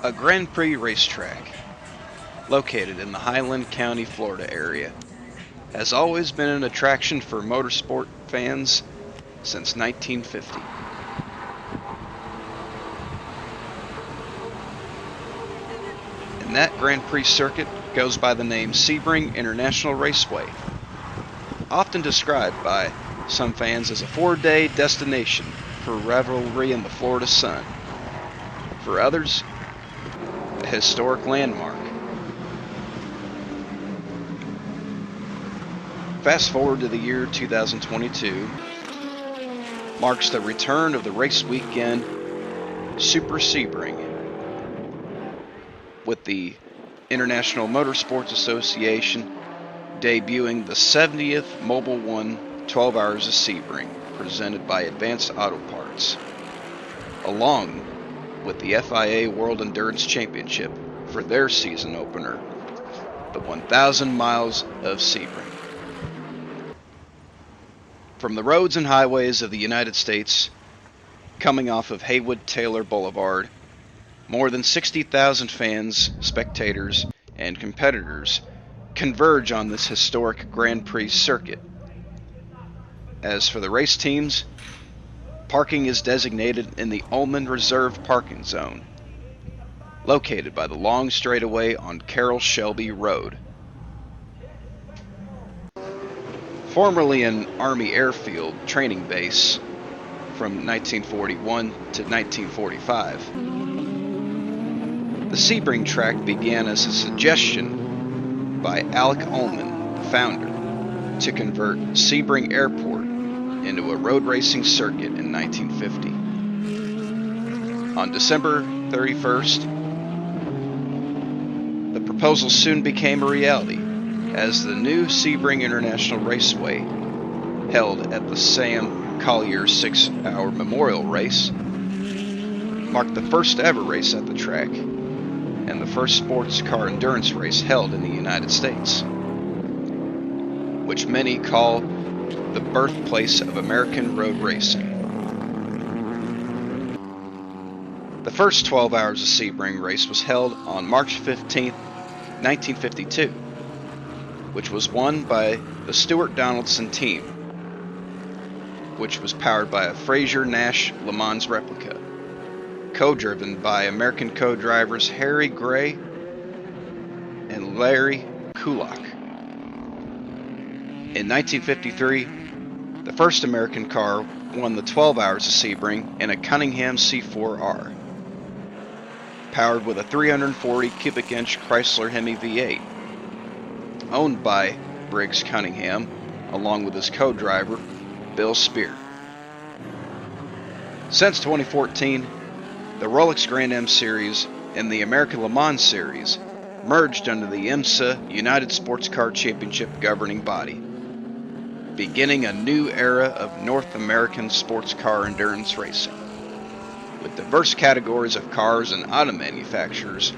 A Grand Prix racetrack, located in the Highland County, Florida area, has always been an attraction for motorsport fans since 1950. And that Grand Prix circuit goes by the name Sebring International Raceway, often described by some fans as a 4-day destination for revelry in the Florida sun. For others, a historic landmark. Fast forward to the year 2022, marks the return of the race weekend SuperSebring, with the International Motorsports Association debuting the 70th Mobile One 12 Hours of Sebring, presented by Advanced Auto Parts, along with the FIA World Endurance Championship for their season opener, the 1,000 miles of Sebring. From the roads and highways of the United States, coming off of Haywood-Taylor Boulevard, more than 60,000 fans, spectators, and competitors converge on this historic Grand Prix circuit. As for the race teams, parking is designated in the Ullman Reserve Parking Zone, located by the long straightaway on Carroll Shelby Road. Formerly an Army airfield training base from 1941 to 1945, the Sebring track began as a suggestion by Alec Ullman, the founder, to convert Sebring Airport into a road racing circuit in 1950. On December 31st, the proposal soon became a reality, as the new Sebring International Raceway, held at the Sam Collier 6-hour memorial race, marked the first ever race at the track and the first sports car endurance race held in the United States, which many call the birthplace of American road racing. The first 12 Hours of Sebring race was held on March 15, 1952, which was won by the Stuart Donaldson team, which was powered by a Fraser-Nash Le Mans replica, co-driven by American co-drivers Harry Gray and Larry Kulak. In 1953, the first American car won the 12 Hours of Sebring in a Cunningham C4R, powered with a 340 cubic inch Chrysler Hemi V8, owned by Briggs Cunningham, along with his co-driver, Bill Spear. Since 2014, the Rolex Grand M Series and the American Le Mans Series merged under the IMSA United Sports Car Championship governing body, beginning a new era of North American sports car endurance racing, with diverse categories of cars and auto manufacturers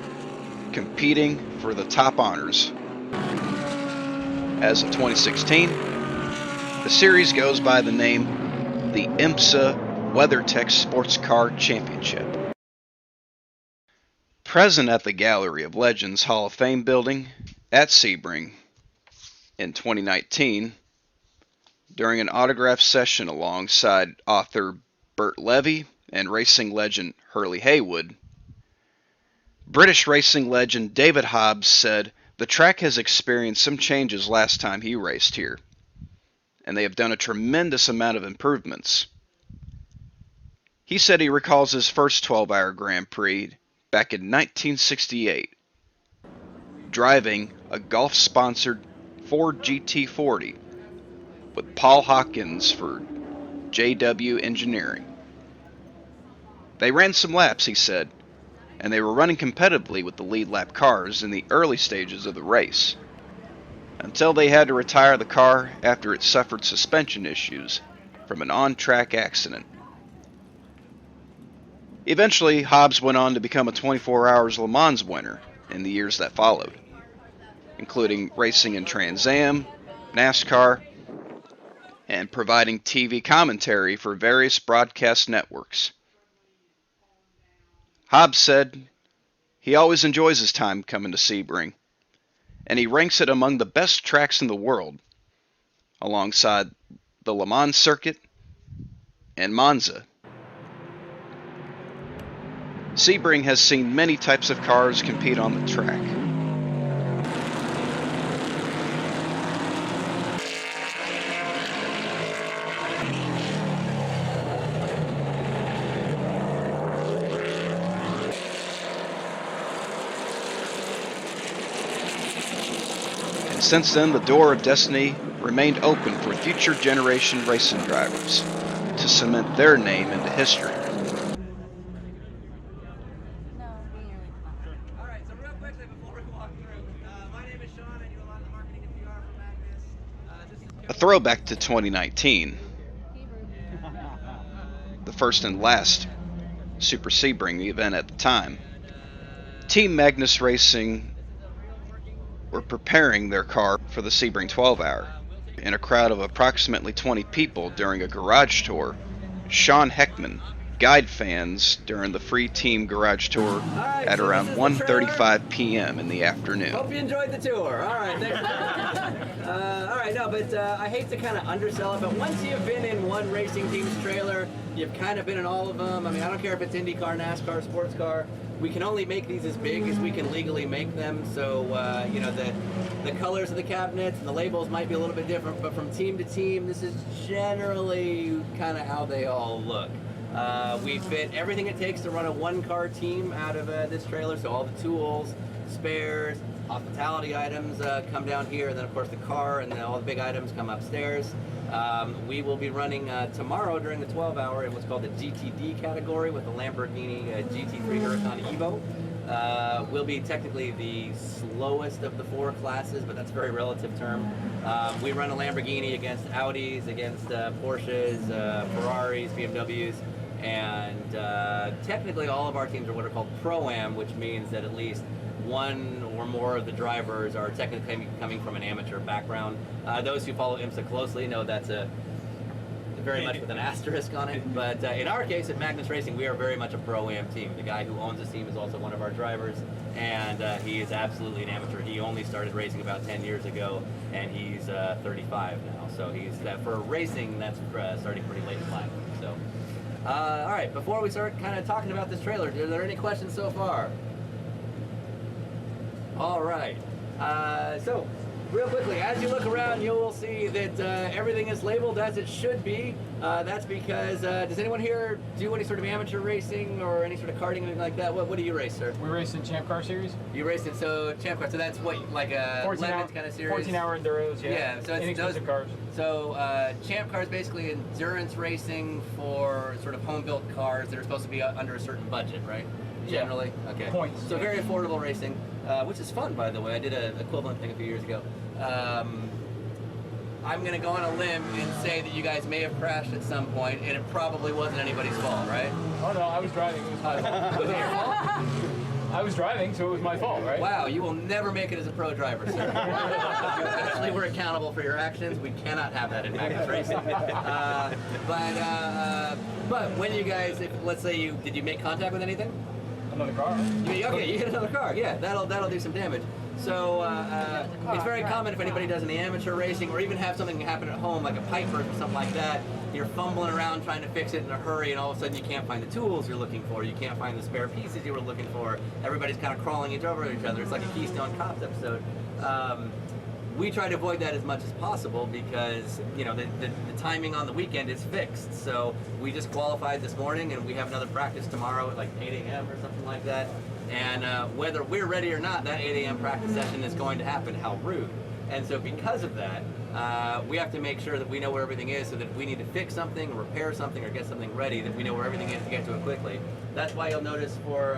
competing for the top honors. As of 2016, the series goes by the name the IMSA WeatherTech Sports Car Championship. Present at the Gallery of Legends Hall of Fame building at Sebring in 2019, during an autograph session alongside author Burt Levy and racing legend Hurley Haywood, British racing legend David Hobbs said the track has experienced some changes last time he raced here, and they have done a tremendous amount of improvements. He said he recalls his first 12-hour Grand Prix back in 1968, driving a Gulf-sponsored Ford GT40 with Paul Hawkins for JW Engineering. They ran some laps, he said, and they were running competitively with the lead lap cars in the early stages of the race, until they had to retire the car after it suffered suspension issues from an on-track accident. Eventually, Hobbs went on to become a 24 Hours Le Mans winner in the years that followed, including racing in Trans Am, NASCAR, and providing TV commentary for various broadcast networks. Hobbs said He always enjoys his time coming to Sebring, and he ranks it among the best tracks in the world, alongside the Le Mans circuit and Monza. Sebring has seen many types of cars compete on the track. And since then, the door of destiny remained open for future generation racing drivers to cement their name into history. A throwback to 2019, the first and last SuperSebring event at the time. Team Magnus Racing were preparing their car for the Sebring 12-hour. In a crowd of approximately 20 people during a garage tour, Sean Heckman guide fans during the free team garage tour at around 1:35 p.m. in the afternoon. Hope you enjoyed the tour. All right, all right. No, but I hate to kind of undersell it, but once you've been in one racing team's trailer, you've kind of been in all of them. I mean, I don't care if it's IndyCar, NASCAR, sports car. We can only make these as big as we can legally make them. So you know, the colors of the cabinets and the labels might be a little bit different, but from team to team, this is generally kind of how they all look. We fit everything it takes to run a one-car team out of this trailer, so all the tools, spares, hospitality items come down here, and then of course the car and then all the big items come upstairs. We will be running tomorrow during the 12-hour in what's called the GTD category with the Lamborghini GT3 Huracan Evo. We'll be technically the slowest of the four classes, but that's a very relative term. We run a Lamborghini against Audis, against Porsches, Ferraris, BMWs, and technically all of our teams are what are called Pro-Am, which means that at least one or more of the drivers are technically coming from an amateur background. Those who follow IMSA closely know that's a very much with an asterisk on it, but in our case at Magnus Racing, we are very much a Pro-Am team. The guy who owns this team is also one of our drivers, and he is absolutely an amateur. He only started racing about 10 years ago, and he's 35 now, so he's for racing, that's starting pretty late in life. So, all right, before we start kind of talking about this trailer, are there any questions so far? All right, so real quickly, as you look around, you will see that everything is labeled as it should be. That's because, does anyone here do any sort of amateur racing or any sort of karting, anything like that? What do you race, sir? We race in Champ Car Series. You race in Champ Car, so that's what, like a Lemons kind of series? 14-hour enduros, yeah. Yeah, so it's those cars. So Champ Car is basically endurance racing for sort of home-built cars that are supposed to be under a certain budget, right? Generally? Yeah. Okay. Points. So very affordable racing, which is fun, by the way. I did an equivalent thing a few years ago. I'm going to go on a limb and say that you guys may have crashed at some point, and it probably wasn't anybody's fault, right? Oh, no, I was driving. It was my fault. Was it your fault? I was driving, so it was my fault, right? Wow, you will never make it as a pro driver, sir. You actually were accountable for your actions. We cannot have that in Magnus Racing. But when you guys, let's say did you make contact with anything? Another car. Okay, you hit another car. Yeah, that'll do some damage. So it's very common if anybody does any amateur racing or even have something happen at home like a pipe burst or something like that, you're fumbling around trying to fix it in a hurry and all of a sudden you can't find the tools you're looking for, you can't find the spare pieces you were looking for, everybody's kind of crawling over each other. It's like a Keystone Cops episode. We try to avoid that as much as possible because, you know, the timing on the weekend is fixed. So we just qualified this morning and we have another practice tomorrow at like 8 a.m. or something like that. And whether we're ready or not, that 8 a.m. practice session is going to happen. How rude. And so because of that, we have to make sure that we know where everything is so that if we need to fix something or repair something or get something ready, that we know where everything is to get to it quickly. That's why you'll notice for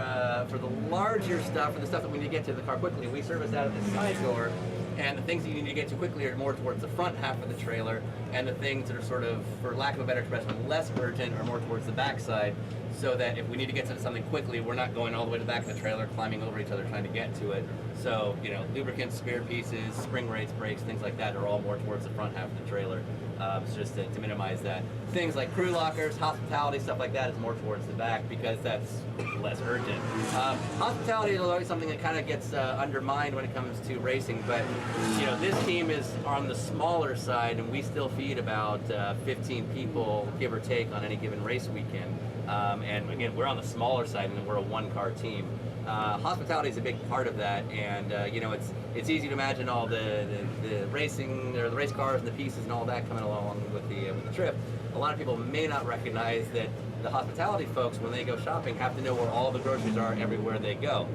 the larger stuff, for the stuff that we need to get to the car quickly, we service out of this side door. And the things that you need to get to quickly are more towards the front half of the trailer, and the things that are sort of, for lack of a better expression, less urgent are more towards the back side. so that if we need to get to something quickly, we're not going all the way to the back of the trailer, climbing over each other, trying to get to it. So, you know, lubricants, spare pieces, spring rates, brakes, things like that are all more towards the front half of the trailer. It's just to minimize that. Things like crew lockers, hospitality, stuff like that is more towards the back because that's less urgent. Hospitality is always something that kind of gets undermined when it comes to racing, but you know, this team is on the smaller side, and we still feed about 15 people, give or take, on any given race weekend. And again, we're on the smaller side, and we're a one-car team. Hospitality is a big part of that, and you know, it's easy to imagine all the racing or the race cars and the pieces and all that coming along with the trip. A lot of people may not recognize that the hospitality folks, when they go shopping, have to know where all the groceries are everywhere they go.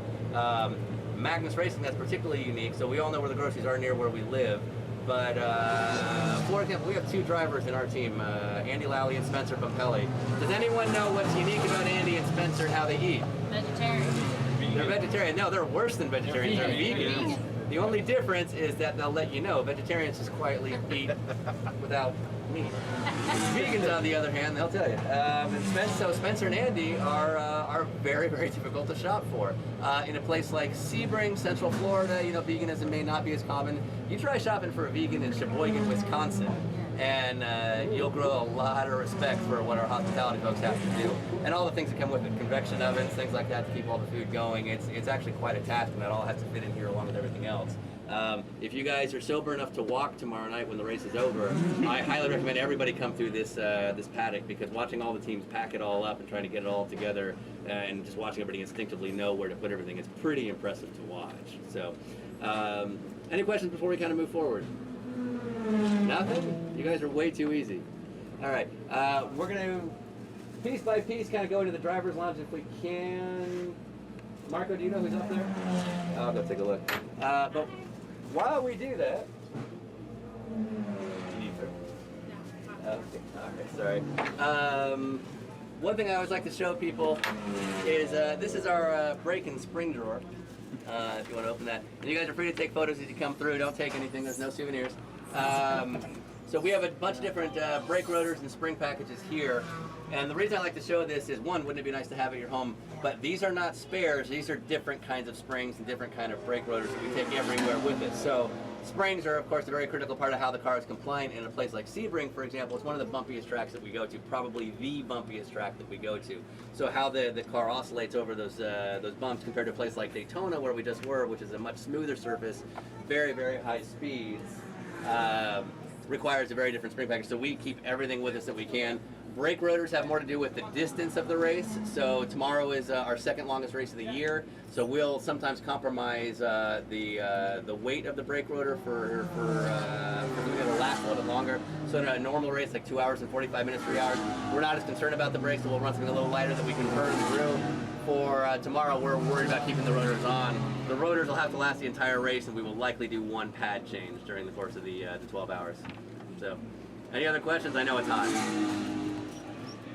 Magnus Racing, that's particularly unique, so we all know where the groceries are near where we live. But for example, we have 2 drivers in our team, Andy Lally and Spencer Pompelli. Does anyone know what's unique about Andy and Spencer and how they eat? Vegetarian. They're vegetarian. No, they're worse than vegetarians. They're vegans. The only difference is that they'll let you know vegetarians just quietly eat without meat. Vegans, on the other hand, they'll tell you. So Spencer and Andy are very, very difficult to shop for. In a place like Sebring, Central Florida, you know, veganism may not be as common. You try shopping for a vegan in Sheboygan, Wisconsin, and you'll grow a lot of respect for what our hospitality folks have to do, and all the things that come with it, convection ovens, things like that to keep all the food going. It's actually quite a task, and that all has to fit in here along with everything else. If you guys are sober enough to walk tomorrow night when the race is over, I highly recommend everybody come through this paddock, because watching all the teams pack it all up and trying to get it all together, and just watching everybody instinctively know where to put everything, is pretty impressive to watch. So, any questions before we kind of move forward? Nothing? You guys are way too easy. All right, we're going to, piece by piece, kind of go into the driver's lounge if we can. Marco, do you know who's up there? I'll go take a look. But while we do that, okay, sorry. One thing I always like to show people is this is our brake and spring drawer. If you want to open that, and you guys are free to take photos as you come through. Don't take anything. There's no souvenirs. So we have a bunch of different brake rotors and spring packages here. And the reason I like to show this is, one, wouldn't it be nice to have at your home? But these are not spares. These are different kinds of springs and different kind of brake rotors that we take everywhere with us. So springs are, of course, a very critical part of how the car is compliant. In a place like Sebring, for example, it's one of the bumpiest tracks that we go to, probably the bumpiest track that we go to. So how the car oscillates over those bumps compared to a place like Daytona, where we just were, which is a much smoother surface, very, very high speeds, requires a very different spring package. So we keep everything with us that we can. Brake rotors have more to do with the distance of the race. So tomorrow is our second longest race of the year. So we'll sometimes compromise the weight of the brake rotor for something that'll last a little bit longer. So in a normal race, like 2 hours and 45 minutes, 3 hours, we're not as concerned about the brakes, so we'll run something a little lighter that we can burn through. For tomorrow, we're worried about keeping the rotors on. The rotors will have to last the entire race, and we will likely do one pad change during the course of the 12 hours. So, any other questions? I know it's hot.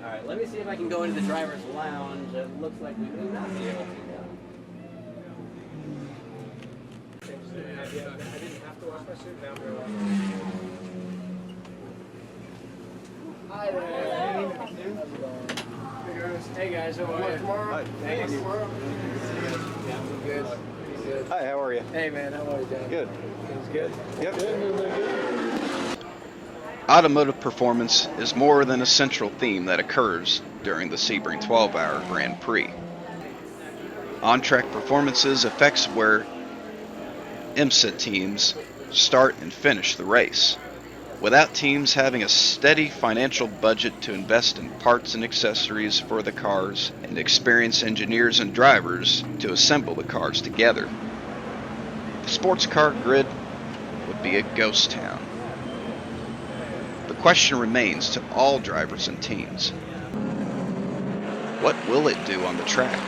All right, let me see if I can go into the driver's lounge. It looks like we may not be able to. I didn't have to wash my suit, now I'm going to wash my suit. Hi there. Hey guys, how are you? Tomorrow? Thanks. Tomorrow? Yeah, I'm good. Good. Hi, how are you? Hey man, how are you doing? Good. Things good? Yep. Good. Automotive performance is more than a central theme that occurs during the Sebring 12-hour Grand Prix. On-track performances affects where IMSA teams start and finish the race. Without teams having a steady financial budget to invest in parts and accessories for the cars and experienced engineers and drivers to assemble the cars together, the sports car grid would be a ghost town. The question remains to all drivers and teams: what will it do on the track?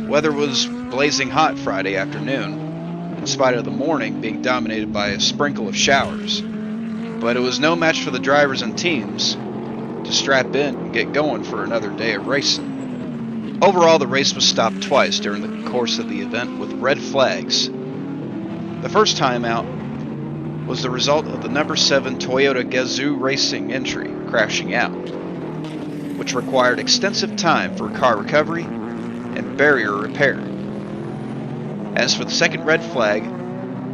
Weather was blazing hot Friday afternoon, in spite of the morning being dominated by a sprinkle of showers. But it was no match for the drivers and teams to strap in and get going for another day of racing. Overall, the race was stopped twice during the course of the event with red flags The first time out was the result of the number 7 Toyota Gazoo Racing entry crashing out, which required extensive time for car recovery and barrier repair. As for the second red flag,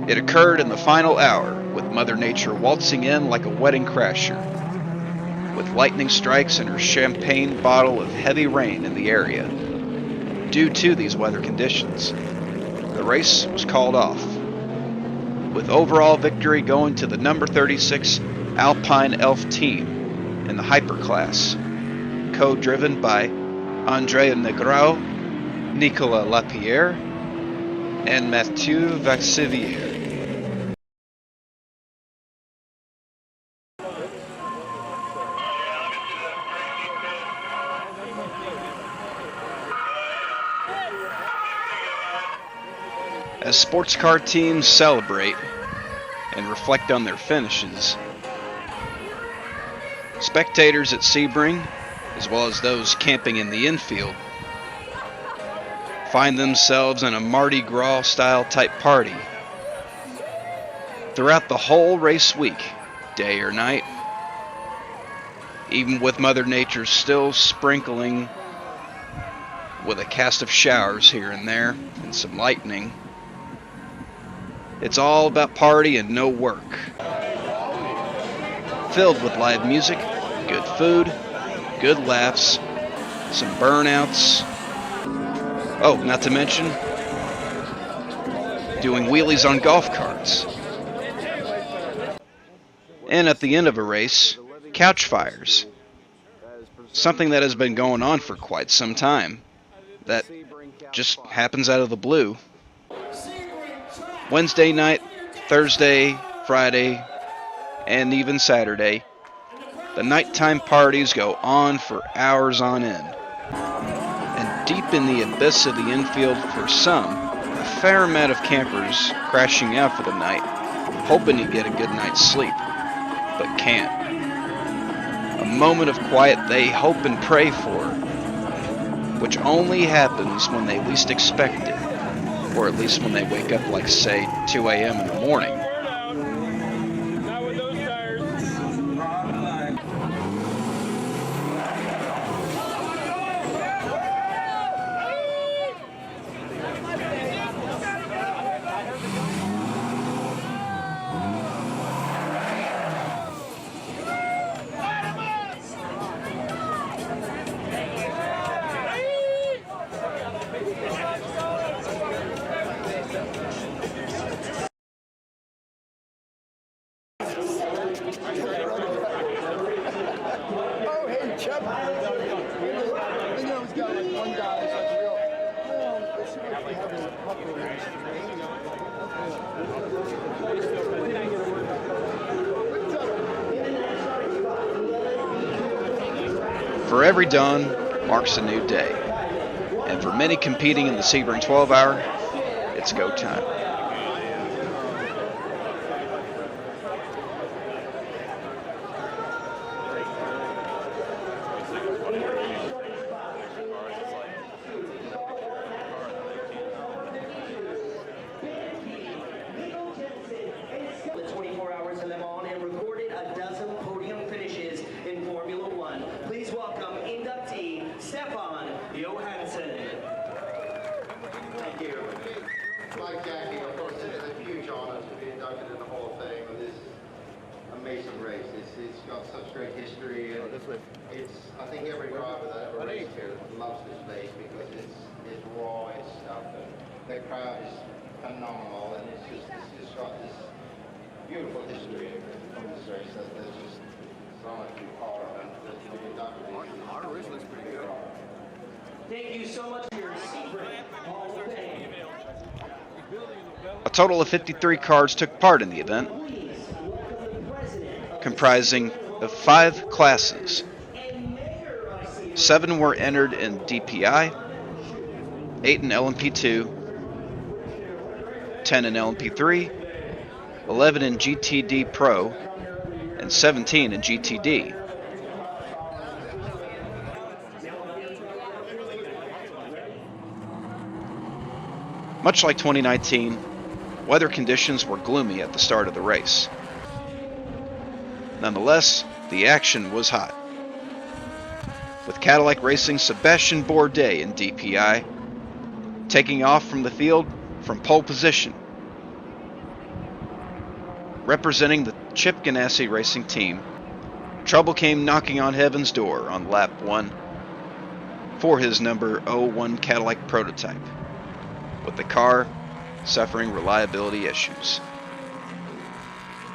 it occurred in the final hour, with Mother Nature waltzing in like a wedding crasher, with lightning strikes and her champagne bottle of heavy rain in the area. Due to these weather conditions, the race was called off, with overall victory going to the number 36 Alpine Elf team in the Hyper class, co-driven by Andrea Negrão, Nicolas Lapierre, and Mathieu Vaxivière. As sports car teams celebrate and reflect on their finishes, spectators at Sebring, as well as those camping in the infield, find themselves in a Mardi Gras style type party. Throughout the whole race week, day or night, even with Mother Nature still sprinkling with a cast of showers here and there and some lightning, it's all about party and no work. Filled with live music, good food, good laughs, some burnouts. Oh, not to mention doing wheelies on golf carts. And at the end of a race, couch fires. Something that has been going on for quite some time. That just happens out of the blue. Wednesday night, Thursday, Friday, and even Saturday, the nighttime parties go on for hours on end. And deep in the abyss of the infield, for some, a fair amount of campers crashing out for the night, hoping to get a good night's sleep, but can't. A moment of quiet they hope and pray for, which only happens when they least expect it. Or at least when they wake up, like, say, 2 a.m. in the morning. Not with those tires. Oh, hey, Chuck. You know, he's got like one guy that's real. Well, let's see if we have a couple of these. For every dawn marks a new day. And for many competing in the Sebring 12-hour, it's go time. The 24 hours in Le Mans and recorded a dozen podium finishes in Formula One. Please welcome inductee Stefan Johansson. Thank you. Like Jackie, of course, it's a huge honor to be inducted in the Hall of Fame of this amazing race. It's got such great history, and it's, I think every driver that ever raced here loves this race because it's raw, it's stuff, and the crowd is phenomenal, and it's just got this beautiful history from this race that there's just so much to be part of, and to be inducted in. Our race looks pretty good. Thank you so much for your Sebring Hall of Fame. A total of 53 cars took part in the event, comprising of 5 classes. 7 were entered in DPI, 8 in LMP2, 10 in LMP3, 11 in GTD Pro, and 17 in GTD. Much like 2019, weather conditions were gloomy at the start of the race. Nonetheless, the action was hot, with Cadillac Racing's Sebring Bourdais in DPI taking off from the field from pole position. Representing the Chip Ganassi Racing team, trouble came knocking on heaven's door on lap 1 for his number 01 Cadillac prototype, with the car suffering reliability issues.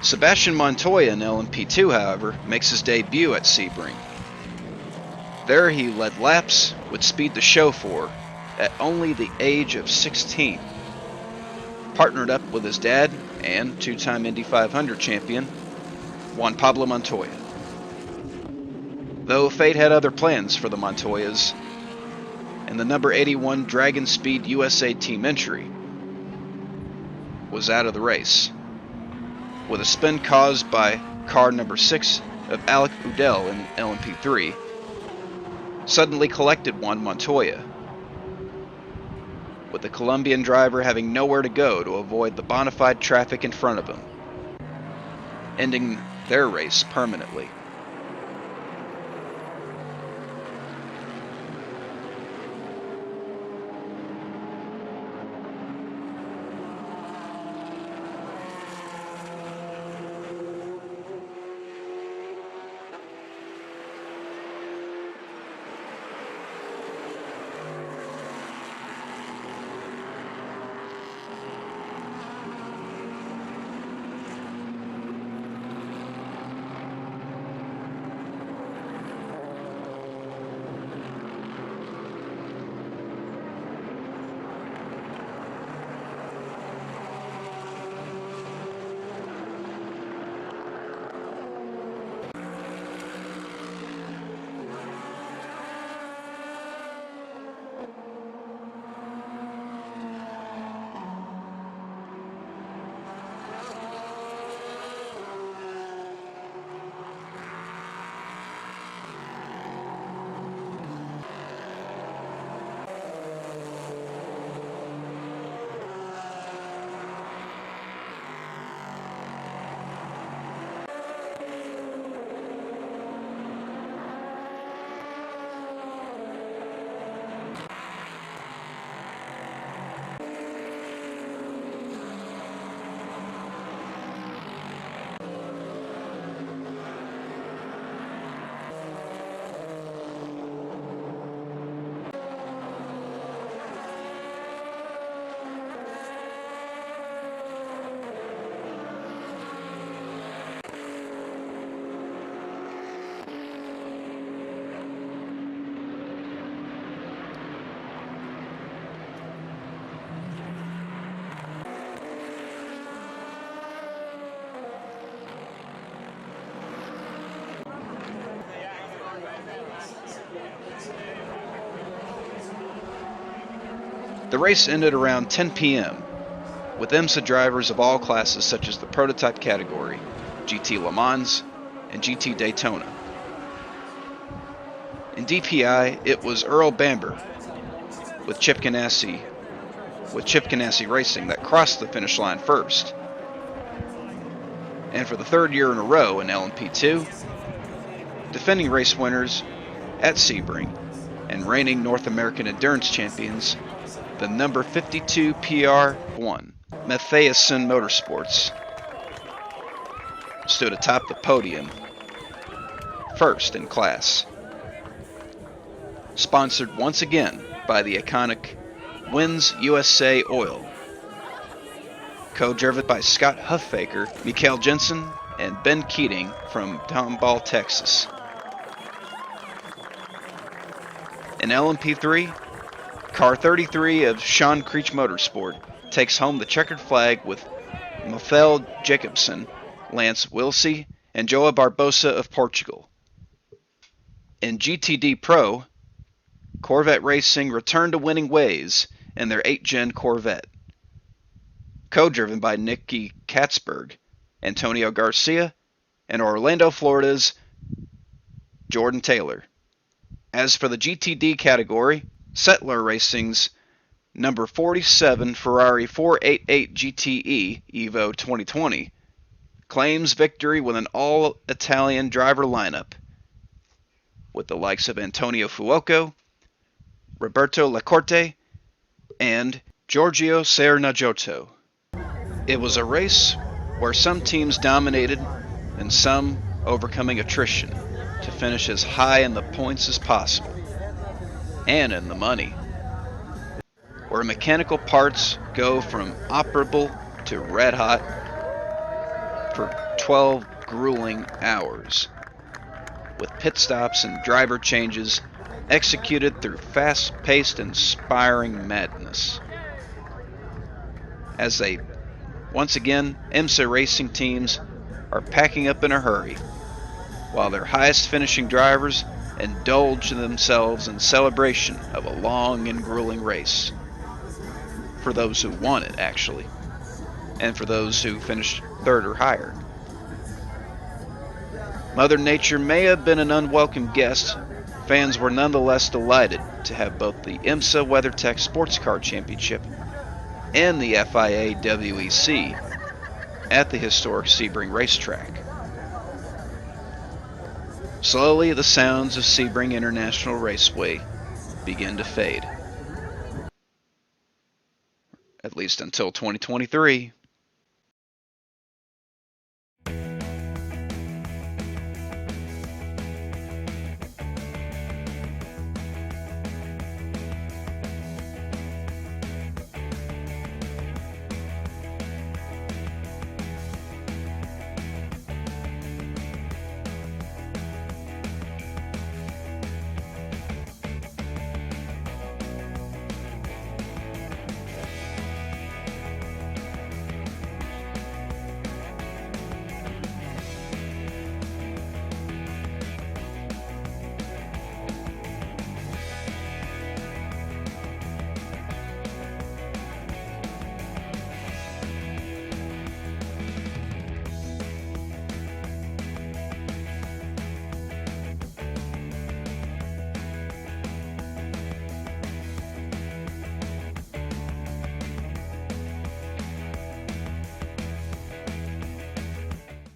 Sebastian Montoya in LMP2, however, makes his debut at Sebring. There he led laps with speed to show for at only the age of 16. Partnered up with his dad and two-time Indy 500 champion, Juan Pablo Montoya. Though fate had other plans for the Montoyas, and the number 81 Dragon Speed USA team entry was out of the race, with a spin caused by car number 6 of Alec Udell in LMP3, suddenly collected Juan Montoya, with the Colombian driver having nowhere to go to avoid the bona fide traffic in front of him, ending their race permanently. The race ended around 10 p.m., with IMSA drivers of all classes such as the prototype category, GT Le Mans, and GT Daytona. In DPI, it was Earl Bamber with Chip Ganassi Racing that crossed the finish line first. And for the third year in a row in LMP2, defending race winners at Sebring and reigning North American Endurance champions, the number 52 PR1 Mathiasen Motorsports stood atop the podium, first in class. Sponsored once again by the iconic Wins USA Oil, co-driven by Scott Huffaker, Mikael Jensen, and Ben Keating from Tomball, Texas. In LMP3, Car 33 of Sean Creech Motorsport takes home the checkered flag with Mafel Jacobson, Lance Wilsey, and Joa Barbosa of Portugal. In GTD Pro, Corvette Racing returned to winning ways in their 8th-gen Corvette, co-driven by Nicky Katzberg, Antonio Garcia, and Orlando, Florida's Jordan Taylor. As for the GTD category, Settler Racing's number 47 Ferrari 488 GTE Evo 2020 claims victory with an all-Italian driver lineup, with the likes of Antonio Fuoco, Roberto Lacorte, and Giorgio Cernaggiotto. It was a race where some teams dominated and some overcoming attrition to finish as high in the points as possible, and in the money, where mechanical parts go from operable to red hot for 12 grueling hours, with pit stops and driver changes executed through fast-paced, inspiring madness. As once again, IMSA racing teams are packing up in a hurry, while their highest finishing drivers indulge themselves in celebration of a long and grueling race. For those who won it, actually, and for those who finished third or higher. Mother Nature may have been an unwelcome guest. Fans were nonetheless delighted to have both the IMSA WeatherTech Sports Car Championship and the FIA WEC at the historic Sebring racetrack. Slowly, the sounds of Sebring International Raceway begin to fade. At least until 2023.